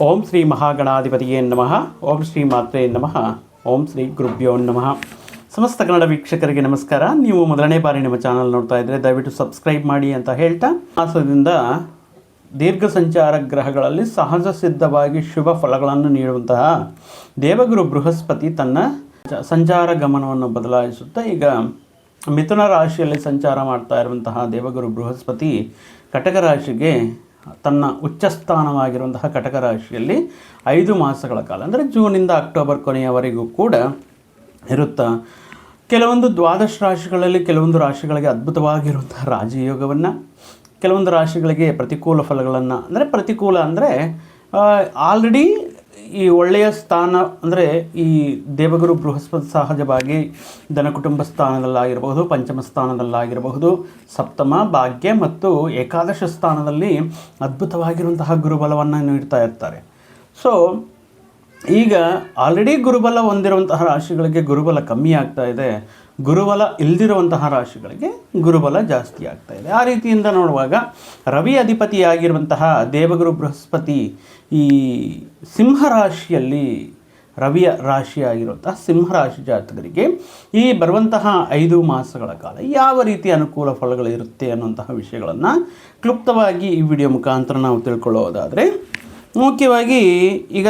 ಓಂ ಶ್ರೀ ಮಹಾಗಣಾಧಿಪತಿಯೇ ನಮಃ. ಓಂ ಶ್ರೀ ಮಾತ್ರೇ ನಮಃ. ಓಂ ಶ್ರೀ ಗುರುಭ್ಯೋ ನಮಃ. ಸಮಸ್ತ ಕನ್ನಡ ವೀಕ್ಷಕರಿಗೆ ನಮಸ್ಕಾರ. ನೀವು ಮೊದಲನೇ ಬಾರಿ ನಮ್ಮ ಚಾನಲ್ ನೋಡ್ತಾ ಇದ್ದರೆ ದಯವಿಟ್ಟು ಸಬ್ಸ್ಕ್ರೈಬ್ ಮಾಡಿ ಅಂತ ಹೇಳ್ತಾ, ಮಾಸದಿಂದ ದೀರ್ಘ ಸಂಚಾರ ಗ್ರಹಗಳಲ್ಲಿ ಸಹಜ ಸಿದ್ಧವಾಗಿ ಶುಭ ಫಲಗಳನ್ನು ನೀಡುವಂತಹ ದೇವಗುರು ಬೃಹಸ್ಪತಿ ತನ್ನ ಸಂಚಾರ ಗಮನವನ್ನು ಬದಲಾಯಿಸುತ್ತಾ ಈಗ ಮಿಥುನ ರಾಶಿಯಲ್ಲಿ ಸಂಚಾರ ಮಾಡ್ತಾ ಇರುವಂತಹ ದೇವಗುರು ಬೃಹಸ್ಪತಿ ಕಟಕ ರಾಶಿಗೆ ತನ್ನ ಉಚ್ಚಸ್ಥಾನವಾಗಿರುವಂತಹ ಕಟಕ ರಾಶಿಯಲ್ಲಿ 5 ಮಾಸಗಳ ಕಾಲ ಅಂದರೆ ಜೂನಿಂದ ಅಕ್ಟೋಬರ್ ಕೊನೆಯವರೆಗೂ ಕೂಡ ಇರುತ್ತಾ. ಕೆಲವೊಂದು ದ್ವಾದಶ ರಾಶಿಗಳಲ್ಲಿ ಕೆಲವೊಂದು ರಾಶಿಗಳಿಗೆ ಅದ್ಭುತವಾಗಿರುವಂತಹ ರಾಜಯೋಗವನ್ನು, ಕೆಲವೊಂದು ರಾಶಿಗಳಿಗೆ ಪ್ರತಿಕೂಲ ಫಲಗಳನ್ನು, ಅಂದರೆ ಪ್ರತಿಕೂಲ ಅಂದರೆ ಆಲ್ರೆಡಿ ಈ ಒಳ್ಳೆಯ ಸ್ಥಾನ ಅಂದರೆ ಈ ದೇವಗುರು ಬೃಹಸ್ಪತಿ ಸಹಜವಾಗಿ ಧನ ಕುಟುಂಬ ಸ್ಥಾನದಲ್ಲಾಗಿರಬಹುದು, ಪಂಚಮ ಸ್ಥಾನದಲ್ಲಾಗಿರಬಹುದು, ಸಪ್ತಮ ಭಾಗ್ಯ ಮತ್ತು ಏಕಾದಶ ಸ್ಥಾನದಲ್ಲಿ ಅದ್ಭುತವಾಗಿರುವಂತಹ ಗುರುಬಲವನ್ನು ನೀಡ್ತಾ ಇರ್ತಾರೆ. ಸೊ ಈಗ ಆಲ್ರೆಡಿ ಗುರುಬಲ ಹೊಂದಿರುವಂತಹ ರಾಶಿಗಳಿಗೆ ಗುರುಬಲ ಕಮ್ಮಿ ಆಗ್ತಾ ಇದೆ, ಗುರುಬಲ ಇಲ್ಲದಿರುವಂತಹ ರಾಶಿಗಳಿಗೆ ಗುರುಬಲ ಜಾಸ್ತಿ ಆಗ್ತಾ ಇದೆ. ಆ ರೀತಿಯಿಂದ ನೋಡುವಾಗ ರವಿ ಅಧಿಪತಿಯಾಗಿರುವಂತಹ ದೇವಗುರು ಬೃಹಸ್ಪತಿ ಈ ಸಿಂಹರಾಶಿಯಲ್ಲಿ, ರವಿಯ ರಾಶಿಯಾಗಿರುವಂತಹ ಸಿಂಹರಾಶಿ ಜಾತಕರಿಗೆ ಈ ಬರುವಂತಹ 5 ಮಾಸಗಳ ಕಾಲ ಯಾವ ರೀತಿ ಅನುಕೂಲ ಫಲಗಳಿರುತ್ತೆ ಅನ್ನುವಂತಹ ವಿಷಯಗಳನ್ನು ಕ್ಲುಪ್ತವಾಗಿ ಈ ವಿಡಿಯೋ ಮುಖಾಂತರ ನಾವು ತಿಳ್ಕೊಳ್ಳೋದಾದರೆ, ಮುಖ್ಯವಾಗಿ ಈಗ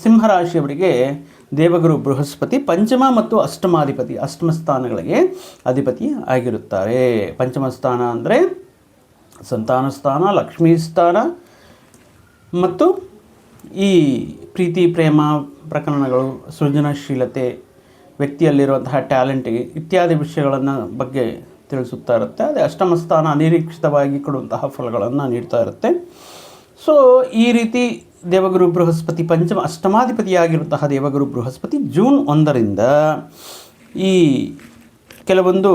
ಸಿಂಹರಾಶಿಯವರಿಗೆ ದೇವಗುರು ಬೃಹಸ್ಪತಿ ಪಂಚಮ ಮತ್ತು ಅಷ್ಟಮಾಧಿಪತಿ, ಅಷ್ಟಮ ಸ್ಥಾನಗಳಿಗೆ ಅಧಿಪತಿ ಆಗಿರುತ್ತಾರೆ. ಪಂಚಮ ಸ್ಥಾನ ಅಂದರೆ ಸಂತಾನ ಸ್ಥಾನ, ಲಕ್ಷ್ಮೀ ಸ್ಥಾನ ಮತ್ತು ಈ ಪ್ರೀತಿ ಪ್ರೇಮ ಪ್ರಕರಣಗಳು, ಸೃಜನಶೀಲತೆ, ವ್ಯಕ್ತಿಯಲ್ಲಿರುವಂತಹ ಟ್ಯಾಲೆಂಟ್ ಇತ್ಯಾದಿ ವಿಷಯಗಳನ್ನು ಬಗ್ಗೆ ತಿಳಿಸುತ್ತಾ ಇರುತ್ತೆ. ಅದೇ ಅಷ್ಟಮ ಸ್ಥಾನ ಅನಿರೀಕ್ಷಿತವಾಗಿ ಕೊಡುವಂತಹ ಫಲಗಳನ್ನು ನೀಡ್ತಾ ಇರುತ್ತೆ. ಸೊ ಈ ರೀತಿ ದೇವಗುರು ಬೃಹಸ್ಪತಿ ಪಂಚಮ ಅಷ್ಟಮಾಧಿಪತಿಯಾಗಿರುವಂತಹ ದೇವಗುರು ಬೃಹಸ್ಪತಿ ಜೂನ್ 1ರಿಂದ ಈ ಕೆಲವೊಂದು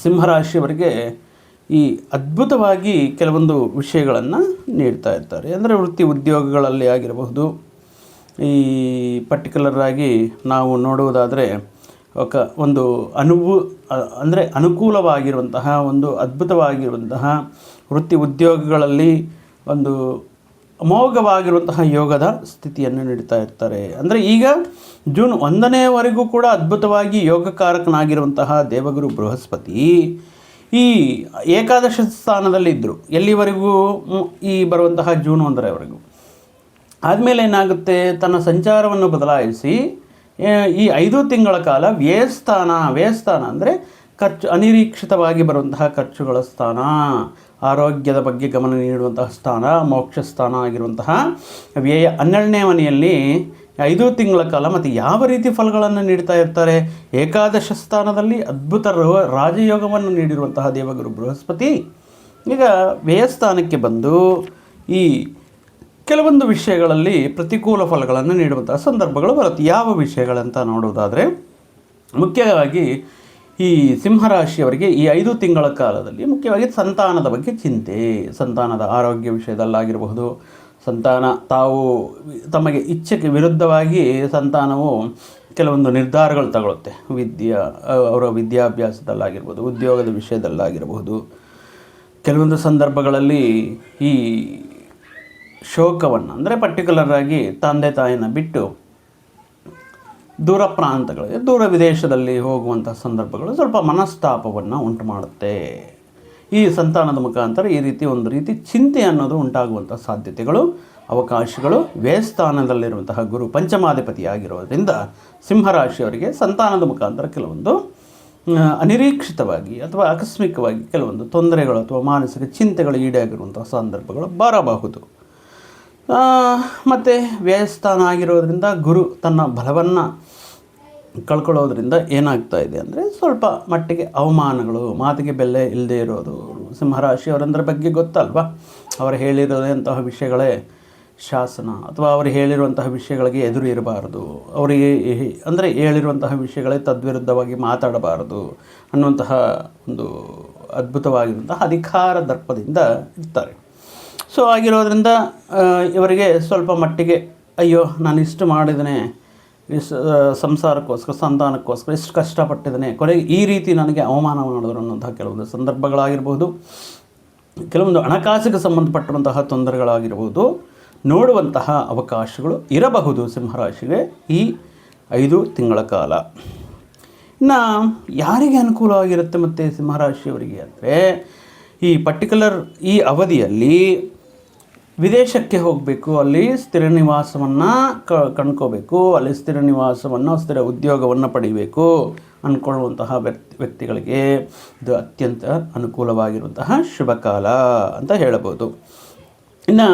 ಸಿಂಹರಾಶಿಯವರಿಗೆ ಈ ಅದ್ಭುತವಾಗಿ ಕೆಲವೊಂದು ವಿಷಯಗಳನ್ನು ನೀಡ್ತಾ ಇರ್ತಾರೆ. ಅಂದರೆ ವೃತ್ತಿ ಉದ್ಯೋಗಗಳಲ್ಲಿ ಆಗಿರಬಹುದು, ಈ ಪರ್ಟಿಕ್ಯುಲರ್ ಆಗಿ ನಾವು ನೋಡುವುದಾದರೆ ಒಂದು ಅಂದರೆ ಅನುಕೂಲವಾಗಿರುವಂತಹ ಒಂದು ಅದ್ಭುತವಾಗಿರುವಂತಹ ವೃತ್ತಿ ಉದ್ಯೋಗಗಳಲ್ಲಿ ಒಂದು ಅಮೋಘವಾಗಿರುವಂತಹ ಯೋಗದ ಸ್ಥಿತಿಯನ್ನು ನೀಡ್ತಾ ಇರ್ತಾರೆ. ಅಂದರೆ ಈಗ ಜೂನ್ 1ನೇವರೆಗೂ ಕೂಡ ಅದ್ಭುತವಾಗಿ ಯೋಗಕಾರಕನಾಗಿರುವಂತಹ ದೇವಗುರು ಬೃಹಸ್ಪತಿ ಈ ಏಕಾದಶ ಸ್ಥಾನದಲ್ಲಿದ್ದರು ಎಲ್ಲಿವರೆಗೂ, ಈ ಬರುವಂತಹ ಜೂನ್ 1ರವರೆಗೂ. ಆದಮೇಲೆ ಏನಾಗುತ್ತೆ, ತನ್ನ ಸಂಚಾರವನ್ನು ಬದಲಾಯಿಸಿ ಈ 5 ತಿಂಗಳ ಕಾಲ ವ್ಯಯಸ್ಥಾನ ಅಂದರೆ ಖರ್ಚು, ಅನಿರೀಕ್ಷಿತವಾಗಿ ಬರುವಂತಹ ಖರ್ಚುಗಳ ಸ್ಥಾನ, ಆರೋಗ್ಯದ ಬಗ್ಗೆ ಗಮನ ನೀಡುವಂತಹ ಸ್ಥಾನ, ಮೋಕ್ಷ ಸ್ಥಾನ ಆಗಿರುವಂತಹ ವ್ಯಯ 12ನೇ ಮನೆಯಲ್ಲಿ 5 ತಿಂಗಳ ಕಾಲ ಮತ್ತು ಯಾವ ರೀತಿ ಫಲಗಳನ್ನು ನೀಡ್ತಾ ಇರ್ತಾರೆ. ಏಕಾದಶ ಸ್ಥಾನದಲ್ಲಿ ಅದ್ಭುತ ರಾಜಯೋಗವನ್ನು ನೀಡಿರುವಂತಹ ದೇವಗುರು ಬೃಹಸ್ಪತಿ ಈಗ ವ್ಯಯಸ್ಥಾನಕ್ಕೆ ಬಂದು ಈ ಕೆಲವೊಂದು ವಿಷಯಗಳಲ್ಲಿ ಪ್ರತಿಕೂಲ ಫಲಗಳನ್ನು ನೀಡುವಂತಹ ಸಂದರ್ಭಗಳು ಬರುತ್ತೆ. ಯಾವ ವಿಷಯಗಳಂತ ನೋಡುವುದಾದರೆ, ಮುಖ್ಯವಾಗಿ ಈ ಸಿಂಹರಾಶಿಯವರಿಗೆ ಈ 5 ತಿಂಗಳ ಕಾಲದಲ್ಲಿ ಮುಖ್ಯವಾಗಿ ಸಂತಾನದ ಬಗ್ಗೆ ಚಿಂತೆ, ಸಂತಾನದ ಆರೋಗ್ಯ ವಿಷಯದಲ್ಲಾಗಿರಬಹುದು, ಸಂತಾನ ತಾವು ತಮಗೆ ಇಚ್ಛೆಗೆ ವಿರುದ್ಧವಾಗಿ ಸಂತಾನವು ಕೆಲವೊಂದು ನಿರ್ಧಾರಗಳು ತಗೊಳುತ್ತೆ. ಅವರ ವಿದ್ಯಾಭ್ಯಾಸದಲ್ಲಾಗಿರ್ಬೋದು, ಉದ್ಯೋಗದ ವಿಷಯದಲ್ಲಾಗಿರಬಹುದು. ಕೆಲವೊಂದು ಸಂದರ್ಭಗಳಲ್ಲಿ ಈ ಶೋಕವನ್ನು ಅಂದರೆ ಪರ್ಟಿಕ್ಯುಲರ್ ಆಗಿ ತಂದೆ ತಾಯಿನ ಬಿಟ್ಟು ದೂರ ಪ್ರಾಂತಗಳಿಗೆ, ದೂರ ವಿದೇಶದಲ್ಲಿ ಹೋಗುವಂಥ ಸಂದರ್ಭಗಳು ಸ್ವಲ್ಪ ಮನಸ್ತಾಪವನ್ನು ಉಂಟು ಮಾಡುತ್ತೆ. ಈ ಸಂತಾನದ ಮುಖಾಂತರ ಈ ರೀತಿ ಒಂದು ರೀತಿ ಚಿಂತೆ ಅನ್ನೋದು ಉಂಟಾಗುವಂಥ ಸಾಧ್ಯತೆಗಳು, ಅವಕಾಶಗಳು ವ್ಯಯಸ್ಥಾನದಲ್ಲಿರುವಂತಹ ಗುರು ಪಂಚಮಾಧಿಪತಿ ಆಗಿರೋದ್ರಿಂದ ಸಿಂಹರಾಶಿಯವರಿಗೆ ಸಂತಾನದ ಮುಖಾಂತರ ಕೆಲವೊಂದು ಅನಿರೀಕ್ಷಿತವಾಗಿ ಅಥವಾ ಆಕಸ್ಮಿಕವಾಗಿ ಕೆಲವೊಂದು ತೊಂದರೆಗಳು ಅಥವಾ ಮಾನಸಿಕ ಚಿಂತೆಗಳು ಈಡಾಗಿರುವಂಥ ಸಂದರ್ಭಗಳು ಬರಬಹುದು. ಮತ್ತು ವ್ಯಯಸ್ಥಾನ ಆಗಿರೋದ್ರಿಂದ ಗುರು ತನ್ನ ಬಲವನ್ನು ಕಳ್ಕೊಳ್ಳೋದ್ರಿಂದ ಏನಾಗ್ತಾ ಇದೆ ಅಂದರೆ ಸ್ವಲ್ಪ ಮಟ್ಟಿಗೆ ಅವಮಾನಗಳು, ಮಾತಿಗೆ ಬೆಲೆ ಇಲ್ಲದೆ ಇರೋದು. ಸಿಂಹರಾಶಿಯವರಂದ್ರ ಬಗ್ಗೆ ಗೊತ್ತಲ್ವ, ಅವರು ಹೇಳಿರೋದಂತಹ ವಿಷಯಗಳೇ ಶಾಸನ, ಅಥವಾ ಅವರು ಹೇಳಿರುವಂತಹ ವಿಷಯಗಳಿಗೆ ಎದುರು ಇರಬಾರ್ದು, ಅವರಿಗೆ ಅಂದರೆ ಹೇಳಿರುವಂತಹ ವಿಷಯಗಳೇ ತದ್ವಿರುದ್ಧವಾಗಿ ಮಾತಾಡಬಾರದು ಅನ್ನುವಂತಹ ಒಂದು ಅದ್ಭುತವಾಗಿರುವಂತಹ ಅಧಿಕಾರ ದರ್ಪದಿಂದ ಇರ್ತಾರೆ. ಸೊ ಆಗಿರೋದ್ರಿಂದ ಇವರಿಗೆ ಸ್ವಲ್ಪ ಮಟ್ಟಿಗೆ ಅಯ್ಯೋ ನಾನು ಇಷ್ಟು ಮಾಡಿದ್ದೇನೆ, ಸಂಸಾರಕ್ಕೋಸ್ಕರ ಸಂತಾನಕ್ಕೋಸ್ಕರ ಇಷ್ಟು ಕಷ್ಟಪಟ್ಟಿದ್ದೇನೆ, ಕೊನೆಗೆ ಈ ರೀತಿ ನನಗೆ ಅವಮಾನ ಮಾಡಿದ್ರು ಅನ್ನೋಂತಹ ಕೆಲವೊಂದು ಸಂದರ್ಭಗಳಾಗಿರ್ಬೋದು. ಕೆಲವೊಂದು ಹಣಕಾಸಿಗೆ ಸಂಬಂಧಪಟ್ಟಿರುವಂತಹ ತೊಂದರೆಗಳಾಗಿರ್ಬೋದು, ನೋಡುವಂತಹ ಅವಕಾಶಗಳು ಇರಬಹುದು ಸಿಂಹರಾಶಿಗೆ ಈ 5 ತಿಂಗಳ ಕಾಲ. ಇನ್ನು ಯಾರಿಗೆ ಅನುಕೂಲವಾಗಿರುತ್ತೆ ಮತ್ತು ಸಿಂಹರಾಶಿಯವರಿಗೆ ಅಂದರೆ ಈ ಪರ್ಟಿಕ್ಯುಲರ್ ಈ ಅವಧಿಯಲ್ಲಿ ವಿದೇಶಕ್ಕೆ ಹೋಗಬೇಕು, ಅಲ್ಲಿ ಸ್ಥಿರ ನಿವಾಸವನ್ನು ಕಂಡ್ಕೋಬೇಕು, ಅಲ್ಲಿ ಸ್ಥಿರ ನಿವಾಸವನ್ನು ಸ್ಥಿರ ಉದ್ಯೋಗವನ್ನು ಪಡಿಬೇಕು ಅಂದ್ಕೊಳ್ಳುವಂತಹ ವ್ಯಕ್ತಿಗಳಿಗೆ ಇದು ಅತ್ಯಂತ ಅನುಕೂಲವಾಗಿರುವಂತಹ ಶುಭ ಕಾಲ ಅಂತ ಹೇಳಬಹುದು. ಇನ್ನು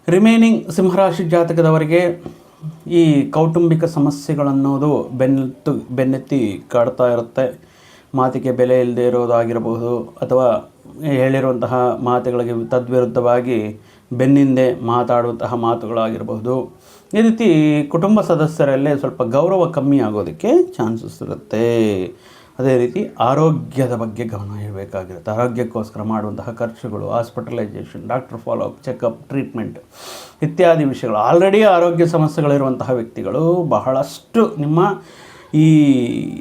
ರಿಮೈನಿಂಗ್ ಸಿಂಹರಾಶಿ ಜಾತಕದವರಿಗೆ ಈ ಕೌಟುಂಬಿಕ ಸಮಸ್ಯೆಗಳನ್ನೋದು ಬೆನ್ನೆತ್ತಿ ಕಾಡ್ತಾ ಇರುತ್ತೆ. ಮಾತಿಗೆ ಬೆಲೆ ಇಲ್ಲದೆ ಇರೋದಾಗಿರಬಹುದು, ಅಥವಾ ಹೇಳಿರುವಂತಹ ಮಾತುಗಳಿಗೆ ತದ್ವಿರುದ್ಧವಾಗಿ ಬೆನ್ನಿಂದೆ ಮಾತಾಡುವಂತಹ ಮಾತುಗಳಾಗಿರಬಹುದು. ಈ ರೀತಿ ಕುಟುಂಬ ಸದಸ್ಯರಲ್ಲೇ ಸ್ವಲ್ಪ ಗೌರವ ಕಮ್ಮಿ ಆಗೋದಕ್ಕೆ ಚಾನ್ಸಸ್ ಇರುತ್ತೆ. ಅದೇ ರೀತಿ ಆರೋಗ್ಯದ ಬಗ್ಗೆ ಗಮನ ಇರಬೇಕಾಗಿರುತ್ತೆ. ಆರೋಗ್ಯಕ್ಕೋಸ್ಕರ ಮಾಡುವಂತಹ ಖರ್ಚುಗಳು, hospitalisation, doctor follow up, checkup, treatment ಇತ್ಯಾದಿ ವಿಷಯಗಳು. ಆಲ್ರೆಡಿ ಆರೋಗ್ಯ ಸಮಸ್ಯೆಗಳಿರುವಂತಹ ವ್ಯಕ್ತಿಗಳು ಬಹಳಷ್ಟು ನಿಮ್ಮ ಈ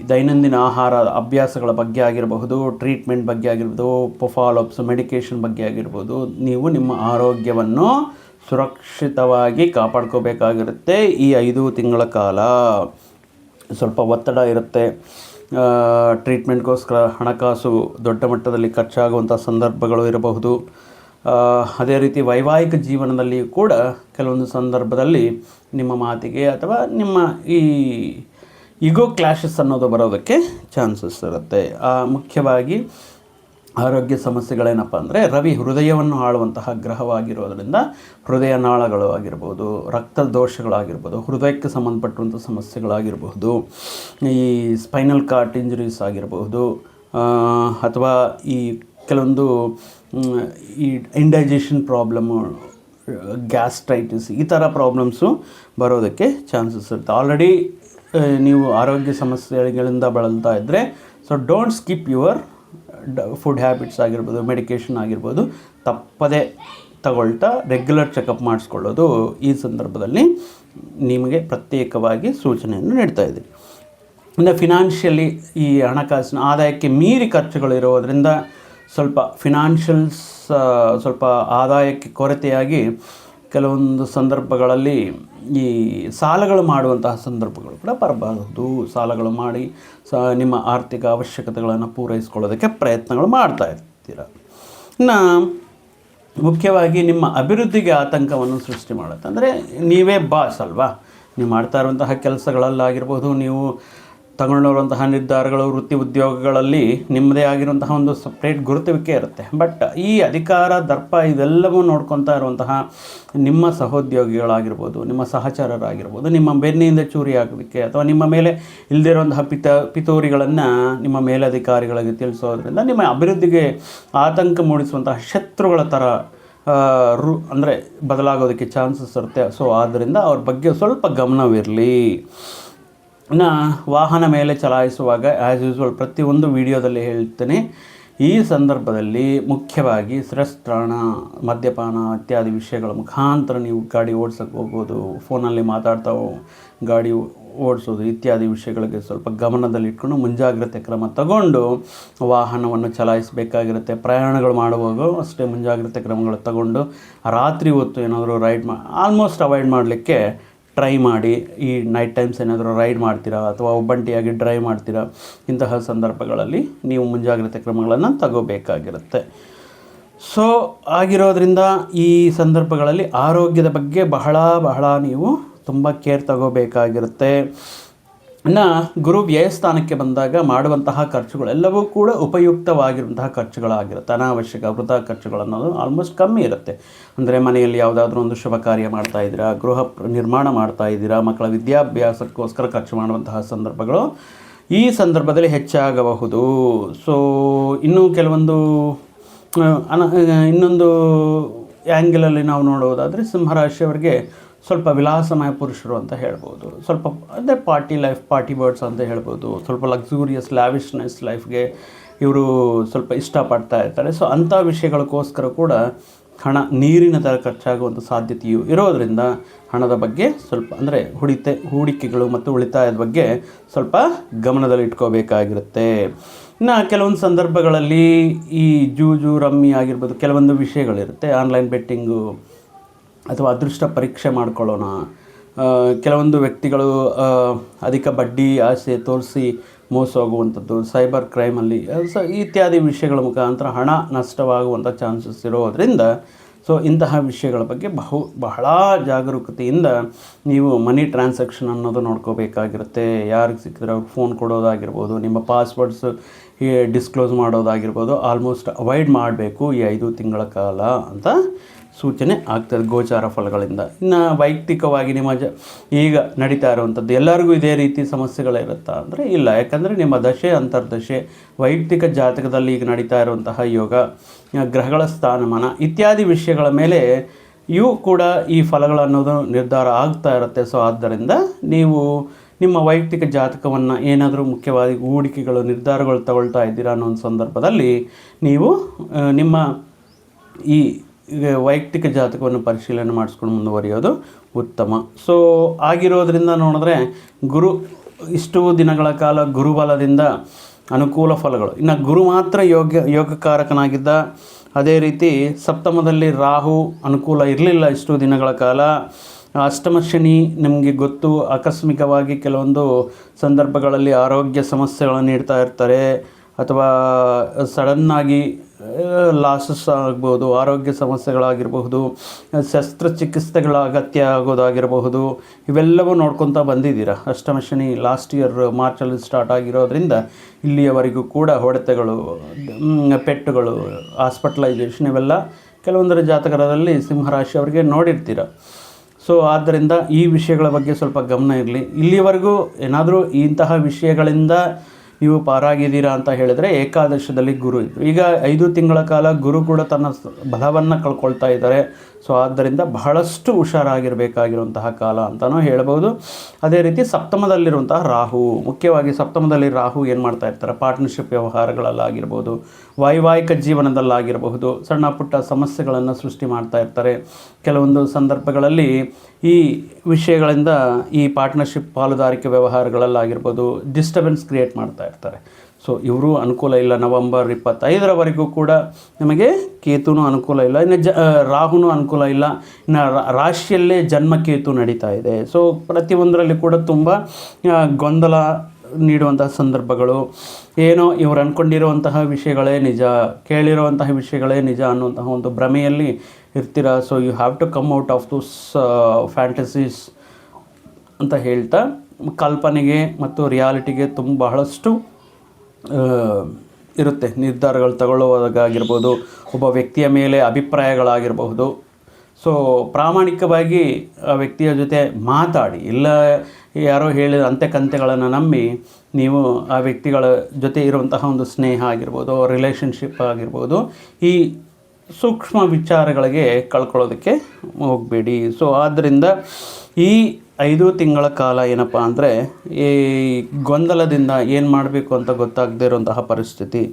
ದೈನಂದಿನ ಆಹಾರ ಅಭ್ಯಾಸಗಳ ಬಗ್ಗೆ ಆಗಿರಬಹುದು, ಟ್ರೀಟ್ಮೆಂಟ್ ಬಗ್ಗೆ ಆಗಿರ್ಬೋದು, ಫಾಲೋಅಪ್ಸ್, ಮೆಡಿಕೇಷನ್ ಬಗ್ಗೆ ಆಗಿರ್ಬೋದು, ನೀವು ನಿಮ್ಮ ಆರೋಗ್ಯವನ್ನು ಸುರಕ್ಷಿತವಾಗಿ ಕಾಪಾಡ್ಕೋಬೇಕಾಗಿರುತ್ತೆ. ಈ 5 ತಿಂಗಳ ಕಾಲ ಸ್ವಲ್ಪ ಒತ್ತಡ ಇರುತ್ತೆ. ಟ್ರೀಟ್ಮೆಂಟ್ಗೋಸ್ಕರ ಹಣಕಾಸು ದೊಡ್ಡ ಮಟ್ಟದಲ್ಲಿ ಖರ್ಚಾಗುವಂಥ ಸಂದರ್ಭಗಳು ಇರಬಹುದು. ಅದೇ ರೀತಿ ವೈವಾಹಿಕ ಜೀವನದಲ್ಲಿ ಕೂಡ ಕೆಲವೊಂದು ಸಂದರ್ಭದಲ್ಲಿ ನಿಮ್ಮ ಮಾತಿಗೆ ಅಥವಾ ನಿಮ್ಮ ಈ ಈಗೋ ಕ್ಲಾಶಸ್ ಅನ್ನೋದು ಬರೋದಕ್ಕೆ ಚಾನ್ಸಸ್ ಇರುತ್ತೆ. ಮುಖ್ಯವಾಗಿ ಆರೋಗ್ಯ ಸಮಸ್ಯೆಗಳೇನಪ್ಪ ಅಂದರೆ ರವಿ ಹೃದಯವನ್ನು ಆಳುವಂತಹ ಗ್ರಹವಾಗಿರೋದರಿಂದ ಹೃದಯ ನಾಳಗಳು ಆಗಿರ್ಬೋದು, ರಕ್ತ ದೋಷಗಳಾಗಿರ್ಬೋದು, ಹೃದಯಕ್ಕೆ ಸಂಬಂಧಪಟ್ಟಂಥ ಸಮಸ್ಯೆಗಳಾಗಿರಬಹುದು, ಈ ಸ್ಪೈನಲ್ ಕಾರ್ಡ್ ಇಂಜುರೀಸ್ ಆಗಿರಬಹುದು, ಅಥವಾ ಈ ಕೆಲವೊಂದು ಈ ಇಂಡೈಜೆಷನ್ ಪ್ರಾಬ್ಲಮ್ಮು, ಗ್ಯಾಸ್ಟ್ರೈಟಿಸ್, ಈ ಥರ ಪ್ರಾಬ್ಲಮ್ಸು ಬರೋದಕ್ಕೆ ಚಾನ್ಸಸ್ ಇರುತ್ತೆ. ಆಲ್ರೆಡಿ ನೀವು ಆರೋಗ್ಯ ಸಮಸ್ಯೆಗಳಿಂದ ಬಳಲ್ತಾ ಇದ್ದರೆ so don't skip your food habits ಆಗಿರ್ಬೋದು, ಮೆಡಿಕೇಷನ್ ಆಗಿರ್ಬೋದು, ತಪ್ಪದೇ ತಗೊಳ್ತಾ ರೆಗ್ಯುಲರ್ ಚೆಕಪ್ ಮಾಡಿಸ್ಕೊಳ್ಳೋದು ಈ ಸಂದರ್ಭದಲ್ಲಿ ನಿಮಗೆ ಪ್ರತ್ಯೇಕವಾಗಿ ಸೂಚನೆಯನ್ನು ನೀಡ್ತಾ ಇದ್ದೀನಿ. ಇನ್ನು ಫಿನಾನ್ಷಿಯಲಿ ಈ ಹಣಕಾಸಿನ ಆದಾಯಕ್ಕೆ ಮೀರಿ ಖರ್ಚುಗಳು ಇರೋದರಿಂದ ಸ್ವಲ್ಪ ಫಿನಾನ್ಷಿಯಲ್ಸ್ ಸ್ವಲ್ಪ ಆದಾಯಕ್ಕೆ ಕೊರತೆಯಾಗಿ ಕೆಲವೊಂದು ಸಂದರ್ಭಗಳಲ್ಲಿ ಈ ಸಾಲಗಳು ಮಾಡುವಂತಹ ಸಂದರ್ಭಗಳು ಕೂಡ ಬರಬಹುದು. ಸಾಲಗಳು ಮಾಡಿ ನಿಮ್ಮ ಆರ್ಥಿಕ ಅವಶ್ಯಕತೆಗಳನ್ನು ಪೂರೈಸ್ಕೊಳ್ಳೋದಕ್ಕೆ ಪ್ರಯತ್ನಗಳು ಮಾಡ್ತಾ ಇರ್ತೀರ. ಇನ್ನು ಮುಖ್ಯವಾಗಿ ನಿಮ್ಮ ಅಭಿವೃದ್ಧಿಗೆ ಆತಂಕವನ್ನು ಸೃಷ್ಟಿ ಮಾಡುತ್ತೆ. ಅಂದರೆ ನೀವೇ ಬಾಸ್ ಅಲ್ವಾ, ನೀವು ಮಾಡ್ತಾ ಇರುವಂತಹ ಕೆಲಸಗಳಲ್ಲಾಗಿರ್ಬೋದು, ನೀವು ತಗೊಂಡಿರುವಂತಹ ನಿರ್ಧಾರಗಳು, ವೃತ್ತಿ ಉದ್ಯೋಗಗಳಲ್ಲಿ ನಿಮ್ಮದೇ ಆಗಿರುವಂತಹ ಒಂದು ಸಪ್ರೇಟ್ ಗುರುತುವಿಕೆ ಇರುತ್ತೆ. ಬಟ್ ಈ ಅಧಿಕಾರ, ದರ್ಪ ಇದೆಲ್ಲವೂ ನೋಡ್ಕೊತಾ ಇರುವಂತಹ ನಿಮ್ಮ ಸಹೋದ್ಯೋಗಿಗಳಾಗಿರ್ಬೋದು, ನಿಮ್ಮ ಸಹಚರರಾಗಿರ್ಬೋದು, ನಿಮ್ಮ ಬೆನ್ನಿಂದ ಚೂರಿ ಆಗೋದಕ್ಕೆ ಅಥವಾ ನಿಮ್ಮ ಮೇಲೆ ಇಲ್ಲದಿರುವಂತಹ ಪಿತೂರಿಗಳನ್ನು ನಿಮ್ಮ ಮೇಲಧಿಕಾರಿಗಳಿಗೆ ತಿಳಿಸೋದ್ರಿಂದ ನಿಮ್ಮ ಅಭಿವೃದ್ಧಿಗೆ ಆತಂಕ ಮೂಡಿಸುವಂತಹ ಶತ್ರುಗಳ ಥರ ಅಂದರೆ ಬದಲಾಗೋದಕ್ಕೆ ಚಾನ್ಸಸ್ ಇರುತ್ತೆ. ಸೊ ಆದ್ದರಿಂದ ಅವ್ರ ಬಗ್ಗೆ ಸ್ವಲ್ಪ ಗಮನವಿರಲಿ. ಇನ್ನು ವಾಹನ ಮೇಲೆ ಚಲಾಯಿಸುವಾಗ ಆ್ಯಸ್ ಯೂಸ್ವಲ್ ಪ್ರತಿಯೊಂದು ವಿಡಿಯೋದಲ್ಲಿ ಹೇಳ್ತೇನೆ, ಈ ಸಂದರ್ಭದಲ್ಲಿ ಮುಖ್ಯವಾಗಿ ಸ್ರಸ್ತ್ರಾಣ, ಮದ್ಯಪಾನ ಇತ್ಯಾದಿ ವಿಷಯಗಳ ಮುಖಾಂತರ ನೀವು ಗಾಡಿ ಓಡಿಸೋಕ್ಕೆ ಹೋಗೋದು, ಫೋನಲ್ಲಿ ಮಾತಾಡ್ತಾ ಗಾಡಿ ಓಡಿಸೋದು ಇತ್ಯಾದಿ ವಿಷಯಗಳಿಗೆ ಸ್ವಲ್ಪ ಗಮನದಲ್ಲಿಟ್ಕೊಂಡು ಮುಂಜಾಗ್ರತೆ ಕ್ರಮ ತಗೊಂಡು ವಾಹನವನ್ನು ಚಲಾಯಿಸಬೇಕಾಗಿರುತ್ತೆ. ಪ್ರಯಾಣಗಳು ಮಾಡುವಾಗ ಅಷ್ಟೇ ಮುಂಜಾಗ್ರತೆ ಕ್ರಮಗಳು ತಗೊಂಡು ರಾತ್ರಿ ಹೊತ್ತು ಏನಾದರೂ ರೈಡ್ ಆಲ್ಮೋಸ್ಟ್ ಅವಾಯ್ಡ್ ಮಾಡಲಿಕ್ಕೆ ಟ್ರೈ ಮಾಡಿ. ಈ ನೈಟ್ ಟೈಮ್ಸ್ ಏನಾದರೂ ರೈಡ್ ಮಾಡ್ತೀರಾ ಅಥವಾ ಒಬ್ಬಂಟಿಯಾಗಿ ಡ್ರೈವ್ ಮಾಡ್ತೀರಾ, ಇಂತಹ ಸಂದರ್ಭಗಳಲ್ಲಿ ನೀವು ಮುಂಜಾಗ್ರತೆ ಕ್ರಮಗಳನ್ನು ತಗೋಬೇಕಾಗಿರುತ್ತೆ. ಸೊ ಆಗಿರೋದ್ರಿಂದ ಈ ಸಂದರ್ಭಗಳಲ್ಲಿ ಆರೋಗ್ಯದ ಬಗ್ಗೆ ಬಹಳ ನೀವು ತುಂಬ ಕೇರ್ ತಗೋಬೇಕಾಗಿರುತ್ತೆ. ಇನ್ನು ಗುರು ವ್ಯಯಸ್ಥಾನಕ್ಕೆ ಬಂದಾಗ ಮಾಡುವಂತಹ ಖರ್ಚುಗಳೆಲ್ಲವೂ ಕೂಡ ಉಪಯುಕ್ತವಾಗಿರುವಂತಹ ಖರ್ಚುಗಳಾಗಿರುತ್ತೆ. ಅನಾವಶ್ಯಕ ವೃಥಾ ಖರ್ಚುಗಳು ಅನ್ನೋದು ಆಲ್ಮೋಸ್ಟ್ ಕಮ್ಮಿ ಇರುತ್ತೆ. ಅಂದರೆ ಮನೆಯಲ್ಲಿ ಯಾವುದಾದ್ರೂ ಒಂದು ಶುಭ ಕಾರ್ಯ ಮಾಡ್ತಾ ಇದ್ದೀರಾ, ಗೃಹ ನಿರ್ಮಾಣ ಮಾಡ್ತಾ ಇದ್ದೀರಾ, ಮಕ್ಕಳ ವಿದ್ಯಾಭ್ಯಾಸಕ್ಕೋಸ್ಕರ ಖರ್ಚು ಮಾಡುವಂತಹ ಸಂದರ್ಭಗಳು ಈ ಸಂದರ್ಭದಲ್ಲಿ ಹೆಚ್ಚಾಗಬಹುದು. ಸೊ ಇನ್ನೂ ಕೆಲವೊಂದು ಇನ್ನೊಂದು ಆ್ಯಂಗಲಲ್ಲಿ ನಾವು ನೋಡೋದಾದರೆ ಸಿಂಹರಾಶಿಯವರಿಗೆ ಸ್ವಲ್ಪ ವಿಲಾಸಮಯ ಪುರುಷರು ಅಂತ ಹೇಳ್ಬೋದು. ಸ್ವಲ್ಪ ಅಂದರೆ ಪಾರ್ಟಿ ಬರ್ಡ್ಸ್ ಅಂತ ಹೇಳ್ಬೋದು. ಸ್ವಲ್ಪ ಲಕ್ಸುರಿಯಸ್ ಲ್ಯಾವಿಶ್ನೆಸ್ ಲೈಫ್ಗೆ ಇವರು ಸ್ವಲ್ಪ ಇಷ್ಟಪಡ್ತಾ ಇರ್ತಾರೆ. ಸೊ ಅಂಥ ವಿಷಯಗಳಿಗೋಸ್ಕರ ಕೂಡ ಹಣ ನೀರಿನ ಥರ ಖರ್ಚಾಗುವಂಥ ಸಾಧ್ಯತೆಯು ಇರೋದರಿಂದ ಹಣದ ಬಗ್ಗೆ ಸ್ವಲ್ಪ ಅಂದರೆ ಹೂಡಿಕೆಗಳು ಮತ್ತು ಉಳಿತಾಯದ ಬಗ್ಗೆ ಸ್ವಲ್ಪ ಗಮನದಲ್ಲಿ ಇಟ್ಕೋಬೇಕಾಗಿರುತ್ತೆ. ಇನ್ನು ಕೆಲವೊಂದು ಸಂದರ್ಭಗಳಲ್ಲಿ ಈ ಜೂಜು ರಮ್ಮಿ ಆಗಿರ್ಬೋದು, ಕೆಲವೊಂದು ವಿಷಯಗಳಿರುತ್ತೆ, ಆನ್ಲೈನ್ ಬೆಟ್ಟಿಂಗು ಅಥವಾ ಅದೃಷ್ಟ ಪರೀಕ್ಷೆ ಮಾಡ್ಕೊಳ್ಳೋಣ. ಕೆಲವೊಂದು ವ್ಯಕ್ತಿಗಳು ಅಧಿಕ ಬಡ್ಡಿ ಆಸೆ ತೋರಿಸಿ ಮೋಸ ಹೋಗುವಂಥದ್ದು, ಸೈಬರ್ ಕ್ರೈಮಲ್ಲಿ ಇತ್ಯಾದಿ ವಿಷಯಗಳ ಮುಖಾಂತರ ಹಣ ನಷ್ಟವಾಗುವಂಥ ಚಾನ್ಸಸ್ ಇರೋದರಿಂದ ಸೊ ಇಂತಹ ವಿಷಯಗಳ ಬಗ್ಗೆ ಬಹಳ ಜಾಗರೂಕತೆಯಿಂದ ನೀವು ಮನಿ ಟ್ರಾನ್ಸಾಕ್ಷನ್ ಅನ್ನೋದು ನೋಡ್ಕೋಬೇಕಾಗಿರುತ್ತೆ. ಯಾರಿಗೆ ಸಿಕ್ಕಿದ್ರೆ ಅವ್ರಿಗೆ ಫೋನ್ ಕೊಡೋದಾಗಿರ್ಬೋದು, ನಿಮ್ಮ ಪಾಸ್ವರ್ಡ್ಸ್ ಡಿಸ್ಕ್ಲೋಸ್ ಮಾಡೋದಾಗಿರ್ಬೋದು, ಆಲ್ಮೋಸ್ಟ್ ಅವಾಯ್ಡ್ ಮಾಡಬೇಕು ಈ 5 ತಿಂಗಳ ಕಾಲ ಅಂತ ಸೂಚನೆ ಆಗ್ತದೆ ಗೋಚಾರ ಫಲಗಳಿಂದ. ಇನ್ನು ವೈಯಕ್ತಿಕವಾಗಿ ನಿಮ್ಮ ಈಗ ನಡೀತಾ ಇರುವಂಥದ್ದು ಎಲ್ಲರಿಗೂ ಇದೇ ರೀತಿ ಸಮಸ್ಯೆಗಳಿರುತ್ತಾ ಅಂದರೆ ಇಲ್ಲ. ಯಾಕಂದರೆ ನಿಮ್ಮ ದಶೆ ಅಂತರ್ದಶೆ ವೈಯಕ್ತಿಕ ಜಾತಕದಲ್ಲಿ ಈಗ ನಡೀತಾ ಇರುವಂತಹ ಯೋಗ, ಗ್ರಹಗಳ ಸ್ಥಾನಮಾನ ಇತ್ಯಾದಿ ವಿಷಯಗಳ ಮೇಲೆ ಇವು ಕೂಡ ಈ ಫಲಗಳನ್ನೋದು ನಿರ್ಧಾರ ಆಗ್ತಾ ಇರುತ್ತೆ. ಸೊ ಆದ್ದರಿಂದ ನೀವು ನಿಮ್ಮ ವೈಯಕ್ತಿಕ ಜಾತಕವನ್ನು ಏನಾದರೂ ಮುಖ್ಯವಾಗಿ ಹೂಡಿಕೆಗಳು ನಿರ್ಧಾರಗಳು ತಗೊಳ್ತಾ ಇದ್ದೀರಾ ಅನ್ನೋ ಒಂದು ಸಂದರ್ಭದಲ್ಲಿ ನೀವು ನಿಮ್ಮ ಈ ವೈಯಕ್ತಿಕ ಜಾತಕವನ್ನು ಪರಿಶೀಲನೆ ಮಾಡಿಸ್ಕೊಂಡು ಮುಂದುವರಿಯೋದು ಉತ್ತಮ. ಸೊ ಆಗಿರೋದ್ರಿಂದ ನೋಡಿದ್ರೆ ಇಷ್ಟು ದಿನಗಳ ಕಾಲ ಗುರುಬಲದಿಂದ ಅನುಕೂಲ ಫಲಗಳು. ಇನ್ನು ಗುರು ಮಾತ್ರ ಯೋಗಕಾರಕನಾಗಿದ್ದ. ಅದೇ ರೀತಿ ಸಪ್ತಮದಲ್ಲಿ ರಾಹು ಅನುಕೂಲ ಇರಲಿಲ್ಲ ಇಷ್ಟು ದಿನಗಳ ಕಾಲ. ಅಷ್ಟಮ ಶನಿ ನಿಮಗೆ ಗೊತ್ತು, ಆಕಸ್ಮಿಕವಾಗಿ ಕೆಲವೊಂದು ಸಂದರ್ಭಗಳಲ್ಲಿ ಆರೋಗ್ಯ ಸಮಸ್ಯೆಗಳನ್ನು ನೀಡ್ತಾ ಇರ್ತಾರೆ, ಅಥವಾ ಸಡನ್ನಾಗಿ ಲಾಸಸ್ ಆಗ್ಬೋದು, ಆರೋಗ್ಯ ಸಮಸ್ಯೆಗಳಾಗಿರಬಹುದು, ಶಸ್ತ್ರಚಿಕಿತ್ಸೆಗಳ ಅಗತ್ಯ ಆಗೋದಾಗಿರಬಹುದು. ಇವೆಲ್ಲವೂ ನೋಡ್ಕೊತಾ ಬಂದಿದ್ದೀರಾ. ಅಷ್ಟಮ ಶನಿ ಲಾಸ್ಟ್ ಇಯರ್ ಮಾರ್ಚಲ್ಲಿ ಸ್ಟಾರ್ಟ್ ಆಗಿರೋದ್ರಿಂದ ಇಲ್ಲಿಯವರೆಗೂ ಕೂಡ ಹೊಡೆತಗಳು, ಪೆಟ್ಟುಗಳು, ಹಾಸ್ಪಿಟಲೈಸೇಷನ್ ಇವೆಲ್ಲ ಕೆಲವೊಂದರ ಜಾತಕದಲ್ಲಿ ಸಿಂಹರಾಶಿಯವರಿಗೆ ನೋಡಿರ್ತೀರ. ಸೊ ಆದ್ದರಿಂದ ಈ ವಿಷಯಗಳ ಬಗ್ಗೆ ಸ್ವಲ್ಪ ಗಮನ ಇರಲಿ. ಇಲ್ಲಿವರೆಗೂ ಏನಾದರೂ ಇಂತಹ ವಿಷಯಗಳಿಂದ ನೀವು ಪಾರಾಗಿದ್ದೀರಾ ಅಂತ ಹೇಳಿದರೆ ಏಕಾದಶದಲ್ಲಿ ಗುರು ಇದ್ದರು. ಈಗ 5 ತಿಂಗಳ ಕಾಲ ಗುರು ಕೂಡ ತನ್ನ ಬಲವನ್ನು ಕಳ್ಕೊಳ್ತಾ ಇದ್ದಾರೆ. ಸೊ ಆದ್ದರಿಂದ ಬಹಳಷ್ಟು ಹುಷಾರಾಗಿರಬೇಕಾಗಿರುವಂತಹ ಕಾಲ ಅಂತಲೂ ಹೇಳ್ಬೋದು. ಅದೇ ರೀತಿ ಸಪ್ತಮದಲ್ಲಿರುವಂತಹ ರಾಹು, ಮುಖ್ಯವಾಗಿ ಸಪ್ತಮದಲ್ಲಿ ರಾಹು ಏನು ಮಾಡ್ತಾ ಇರ್ತಾರೆ, ಪಾರ್ಟ್ನರ್ಶಿಪ್ ವ್ಯವಹಾರಗಳಲ್ಲಾಗಿರ್ಬೋದು, ವೈವಾಹಿಕ ಜೀವನದಲ್ಲಾಗಿರಬಹುದು, ಸಣ್ಣ ಪುಟ್ಟ ಸಮಸ್ಯೆಗಳನ್ನು ಸೃಷ್ಟಿ ಮಾಡ್ತಾ ಇರ್ತಾರೆ. ಕೆಲವೊಂದು ಸಂದರ್ಭಗಳಲ್ಲಿ ಈ ವಿಷಯಗಳಿಂದ ಈ ಪಾರ್ಟ್ನರ್ಶಿಪ್ ಪಾಲುದಾರಿಕೆ ವ್ಯವಹಾರಗಳಲ್ಲಾಗಿರ್ಬೋದು ಡಿಸ್ಟರ್ಬೆನ್ಸ್ ಕ್ರಿಯೇಟ್ ಮಾಡ್ತಾ ಇರ್ತಾರೆ. ಸೊ ಇವರು ಅನುಕೂಲ ಇಲ್ಲ. ನವೆಂಬರ್ 25ರವರೆಗೂ ಕೂಡ ನಿಮಗೆ ಕೇತುನೂ ಅನುಕೂಲ ಇಲ್ಲ, ಇನ್ನು ರಾಹುನೂ ಅನುಕೂಲ ಇಲ್ಲ. ಇನ್ನು ರಾಶಿಯಲ್ಲೇ ಜನ್ಮಕೇತು ನಡೀತಾ ಇದೆ. ಸೊ ಪ್ರತಿಯೊಂದರಲ್ಲಿ ಕೂಡ ತುಂಬ ಗೊಂದಲ ನೀಡುವಂತಹ ಸಂದರ್ಭಗಳು. ಏನೋ ಇವರು ಅಂದ್ಕೊಂಡಿರುವಂತಹ ವಿಷಯಗಳೇ ನಿಜ, ಕೇಳಿರುವಂತಹ ವಿಷಯಗಳೇ ನಿಜ ಅನ್ನುವಂತಹ ಒಂದು ಭ್ರಮೆಯಲ್ಲಿ ಇರ್ತೀರ. So you have to come out of those fantasies ಅಂತ ಹೇಳ್ತಾ, ಕಲ್ಪನೆಗೆ ಮತ್ತು ರಿಯಾಲಿಟಿಗೆ ಬಹಳಷ್ಟು ಇರುತ್ತೆ. ನಿರ್ಧಾರಗಳು ತಗೊಳ್ಳುವಾಗಾಗಿರ್ಬೋದು, ಒಬ್ಬ ವ್ಯಕ್ತಿಯ ಮೇಲೆ ಅಭಿಪ್ರಾಯಗಳಾಗಿರಬಹುದು. ಸೊ ಪ್ರಾಮಾಣಿಕವಾಗಿ ಆ ವ್ಯಕ್ತಿಯ ಜೊತೆ ಮಾತಾಡಿ, ಇಲ್ಲ ಯಾರೋ ಹೇಳಿದ ಅಂತೆಕಂತೆಗಳನ್ನು ನಂಬಿ ನೀವು ಆ ವ್ಯಕ್ತಿಗಳ ಜೊತೆ ಇರುವಂತಹ ಒಂದು ಸ್ನೇಹ ಆಗಿರ್ಬೋದು, ರಿಲೇಷನ್ಶಿಪ್ ಆಗಿರ್ಬೋದು, ಈ ಸೂಕ್ಷ್ಮ ವಿಚಾರಗಳಿಗೆ ಕಳ್ಕೊಳ್ಳೋದಕ್ಕೆ ಹೋಗಬೇಡಿ. ಸೊ ಆದ್ದರಿಂದ ಈ 5 ತಿಂಗಳ ಕಾಲ ಏನಪ್ಪ ಅಂದರೆ ಈ ಗೊಂದಲದಿಂದ ಏನು ಮಾಡಬೇಕು ಅಂತ ಗೊತ್ತಾಗದೇ ಇರುವಂತಹ ಪರಿಸ್ಥಿತಿ.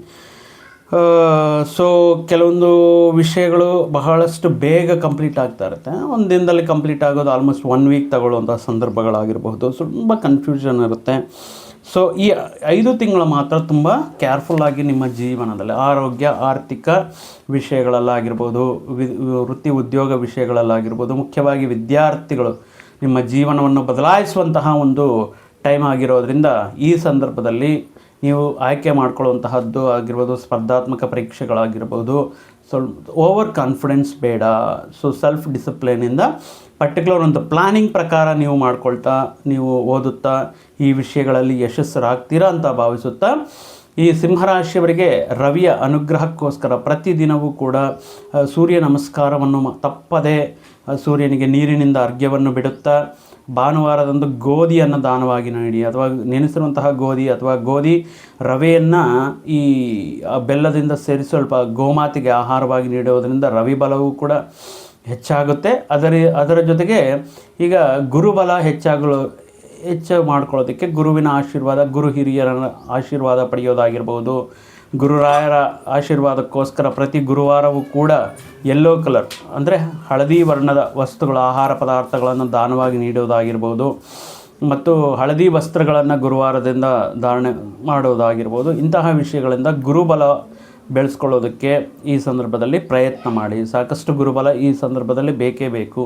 ಸೊ ಕೆಲವೊಂದು ವಿಷಯಗಳು ಬಹಳಷ್ಟು ಬೇಗ ಕಂಪ್ಲೀಟ್ ಆಗ್ತಾ ಇರುತ್ತೆ. ಒಂದು ದಿನದಲ್ಲಿ ಕಂಪ್ಲೀಟ್ ಆಗೋದು ಆಲ್ಮೋಸ್ಟ್ 1 ವೀಕ್ ತಗೊಳ್ಳುವಂಥ ಸಂದರ್ಭಗಳಾಗಿರಬಹುದು. ತುಂಬ ಕನ್ಫ್ಯೂಷನ್ ಇರುತ್ತೆ. ಸೊ ಈ 5 ತಿಂಗಳು ಮಾತ್ರ ತುಂಬ ಕೇರ್ಫುಲ್ಲಾಗಿ ನಿಮ್ಮ ಜೀವನದಲ್ಲಿ ಆರೋಗ್ಯ, ಆರ್ಥಿಕ ವಿಷಯಗಳಲ್ಲಾಗಿರ್ಬೋದು, ವೃತ್ತಿ ಉದ್ಯೋಗ ವಿಷಯಗಳಲ್ಲಾಗಿರ್ಬೋದು, ಮುಖ್ಯವಾಗಿ ವಿದ್ಯಾರ್ಥಿಗಳು ನಿಮ್ಮ ಜೀವನವನ್ನು ಬದಲಾಯಿಸುವಂತಹ ಒಂದು ಟೈಮ್ ಆಗಿರೋದ್ರಿಂದ ಈ ಸಂದರ್ಭದಲ್ಲಿ ನೀವು ಆಯ್ಕೆ ಮಾಡ್ಕೊಳ್ಳುವಂತಹದ್ದು ಆಗಿರ್ಬೋದು, ಸ್ಪರ್ಧಾತ್ಮಕ ಪರೀಕ್ಷೆಗಳಾಗಿರ್ಬೋದು, ಓವರ್ ಕಾನ್ಫಿಡೆನ್ಸ್ ಬೇಡ. ಸೊ ಸೆಲ್ಫ್ ಡಿಸಿಪ್ಲಿನಿಂದ ಪರ್ಟಿಕ್ಯುಲರ್ ಒಂದು ಪ್ಲ್ಯಾನಿಂಗ್ ಪ್ರಕಾರ ನೀವು ಮಾಡ್ಕೊಳ್ತಾ, ನೀವು ಓದುತ್ತಾ ಈ ವಿಷಯಗಳಲ್ಲಿ ಯಶಸ್ಸರಾಗ್ತೀರಾ ಅಂತ ಭಾವಿಸುತ್ತಾ, ಈ ಸಿಂಹರಾಶಿಯವರಿಗೆ ರವಿಯ ಅನುಗ್ರಹಕ್ಕೋಸ್ಕರ ಪ್ರತಿದಿನವೂ ಕೂಡ ಸೂರ್ಯ ನಮಸ್ಕಾರವನ್ನು ತಪ್ಪದೆ ಸೂರ್ಯನಿಗೆ ನೀರಿನಿಂದ ಅರ್ಘ್ಯವನ್ನು ಬಿಡುತ್ತಾ, ಭಾನುವಾರದಂದು ಗೋಧಿಯನ್ನು ದಾನವಾಗಿ ನೀಡಿ, ಅಥವಾ ನೆನೆಸಿರುವಂತಹ ಗೋಧಿ ಅಥವಾ ಗೋಧಿ ರವೆಯನ್ನು ಈ ಬೆಲ್ಲದಿಂದ ಸೇರಿಸಿ ಸ್ವಲ್ಪ ಗೋಮಾತೆಗೆ ಆಹಾರವಾಗಿ ನೀಡುವುದರಿಂದ ರವಿ ಬಲವೂ ಕೂಡ ಹೆಚ್ಚಾಗುತ್ತೆ. ಅದರ ಜೊತೆಗೆ ಈಗ ಗುರುಬಲ ಹೆಚ್ಚು ಮಾಡ್ಕೊಳ್ಳೋದಕ್ಕೆ ಗುರುವಿನ ಆಶೀರ್ವಾದ, ಗುರು ಹಿರಿಯರ ಆಶೀರ್ವಾದ ಪಡೆಯೋದಾಗಿರ್ಬೋದು, ಗುರುರಾಯರ ಆಶೀರ್ವಾದಕ್ಕೋಸ್ಕರ ಪ್ರತಿ ಗುರುವಾರವೂ ಕೂಡ ಯೆಲ್ಲೋ ಕಲರ್ ಅಂದರೆ ಹಳದಿ ವರ್ಣದ ವಸ್ತುಗಳು, ಆಹಾರ ಪದಾರ್ಥಗಳನ್ನು ದಾನವಾಗಿ ನೀಡೋದಾಗಿರ್ಬೋದು, ಮತ್ತು ಹಳದಿ ವಸ್ತ್ರಗಳನ್ನು ಗುರುವಾರದಿಂದ ಧಾರಣೆ ಮಾಡೋದಾಗಿರ್ಬೋದು. ಇಂತಹ ವಿಷಯಗಳಿಂದ ಗುರುಬಲ ಬೆಳೆಸ್ಕೊಳ್ಳೋದಕ್ಕೆ ಈ ಸಂದರ್ಭದಲ್ಲಿ ಪ್ರಯತ್ನ ಮಾಡಿ. ಸಾಕಷ್ಟು ಗುರುಬಲ ಈ ಸಂದರ್ಭದಲ್ಲಿ ಬೇಕೇ ಬೇಕು.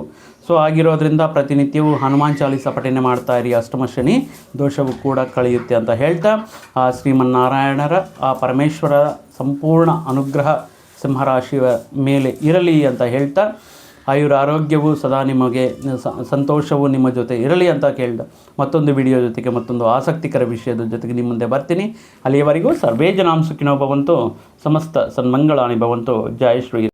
ಸೊ ಆಗಿರೋದ್ರಿಂದ ಪ್ರತಿನಿತ್ಯವೂ ಹನುಮಾನ್ ಚಾಲೀಸ ಪಠನೆ ಮಾಡ್ತಾ ಇರಿ. ಅಷ್ಟಮ ಶನಿ ದೋಷವು ಕೂಡ ಕಳೆಯುತ್ತೆ ಅಂತ ಹೇಳ್ತಾ, ಆ ಶ್ರೀಮನ್ನಾರಾಯಣರ ಆ ಪರಮೇಶ್ವರ ಸಂಪೂರ್ಣ ಅನುಗ್ರಹ ಸಿಂಹರಾಶಿಯ ಮೇಲೆ ಇರಲಿ ಅಂತ ಹೇಳ್ತಾ, ಆಯುರಾರೋಗ್ಯವು ಸದಾ ನಿಮಗೆ ಸಂತೋಷವು ನಿಮ್ಮ ಜೊತೆ ಇರಲಿ ಅಂತ ಕೇಳ್ದ ಮತ್ತೊಂದು ವಿಡಿಯೋ ಜೊತೆಗೆ ಮತ್ತೊಂದು ಆಸಕ್ತಿಕರ ವಿಷಯದ ಜೊತೆಗೆ ನಿಮ್ಮ ಮುಂದೆ ಬರ್ತೀನಿ. ಅಲ್ಲಿಯವರೆಗೂ ಸರ್ವೇ ಜನಾಂ ಸುಖಿನೋ ಭವಂತು, ಸಮಸ್ತ ಸನ್ಮಂಗಳಾನಿ ಭವಂತು. ಜೈ ಶ್ರೀರಾಮ್.